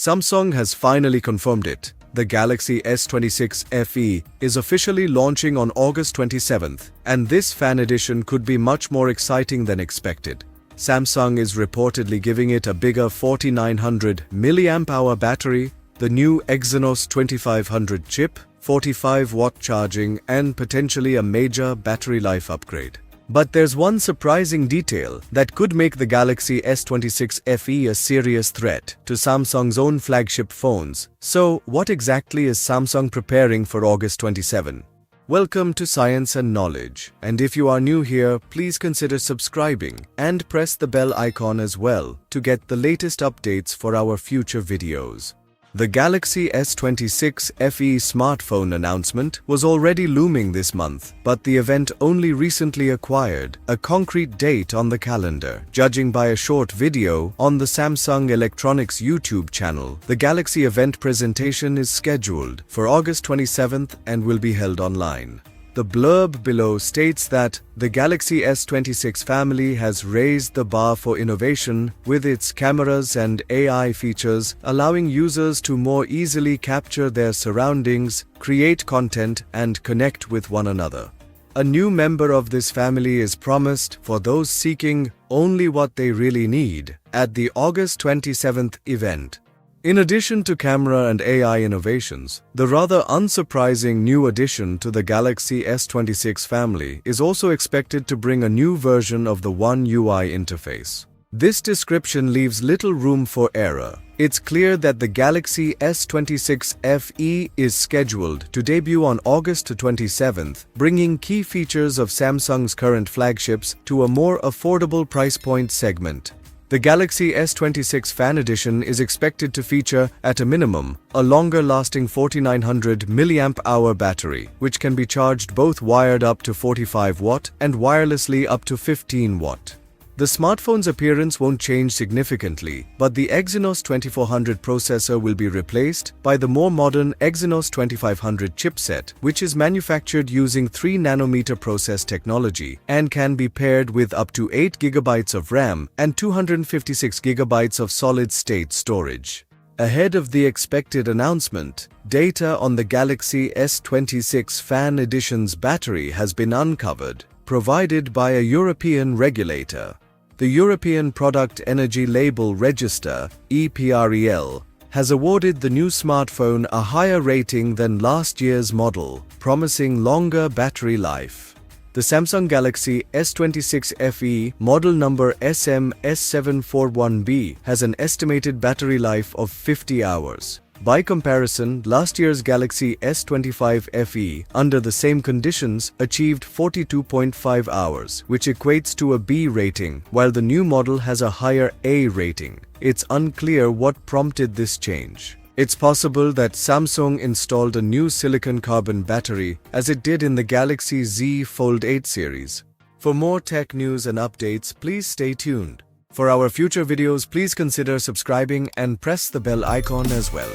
Samsung has finally confirmed it. The Galaxy S26 FE is officially launching on August 27th, and this fan edition could be much more exciting than expected. Samsung is reportedly giving it a bigger 4900 mAh battery, the new Exynos 2500 chip, 45-watt charging, and potentially a major battery life upgrade. But there's one surprising detail that could make the Galaxy S26 FE a serious threat to Samsung's own flagship phones. So, what exactly is Samsung preparing for August 27? Welcome to Science and Knowledge, and if you are new here, please consider subscribing and press the bell icon as well to get the latest updates for our future videos. The Galaxy S26 FE smartphone announcement was already looming this month, but the event only recently acquired a concrete date on the calendar. Judging by a short video on the Samsung Electronics YouTube channel, the Galaxy event presentation is scheduled for August 27th and will be held online. The blurb below states that the Galaxy S26 family has raised the bar for innovation with its cameras and AI features, allowing users to more easily capture their surroundings, create content, and connect with one another. A new member of this family is promised for those seeking only what they really need at the August 27th event. In addition to camera and AI innovations, the rather unsurprising new addition to the Galaxy S26 family is also expected to bring a new version of the One UI interface. This description leaves little room for error. It's clear that the Galaxy S26 FE is scheduled to debut on August 27th, bringing key features of Samsung's current flagships to a more affordable price point segment. The Galaxy S26 Fan Edition is expected to feature, at a minimum, a longer-lasting 4900 mAh battery, which can be charged both wired up to 45-watt and wirelessly up to 15-watt. The smartphone's appearance won't change significantly, but the Exynos 2400 processor will be replaced by the more modern Exynos 2500 chipset, which is manufactured using 3nm process technology and can be paired with up to 8GB of RAM and 256GB of solid-state storage. Ahead of the expected announcement, data on the Galaxy S26 Fan Edition's battery has been uncovered, provided by a European regulator. The European Product Energy Label Register (EPREL) has awarded the new smartphone a higher rating than last year's model, promising longer battery life. The Samsung Galaxy S26 FE model number SM-S741B has an estimated battery life of 50 hours. By comparison, last year's Galaxy S25 FE, under the same conditions, achieved 42.5 hours, which equates to a B rating, while the new model has a higher A rating. It's unclear what prompted this change. It's possible that Samsung installed a new silicon-carbon battery, as it did in the Galaxy Z Fold 8 series. For more tech news and updates, please stay tuned. For our future videos, please consider subscribing and press the bell icon as well.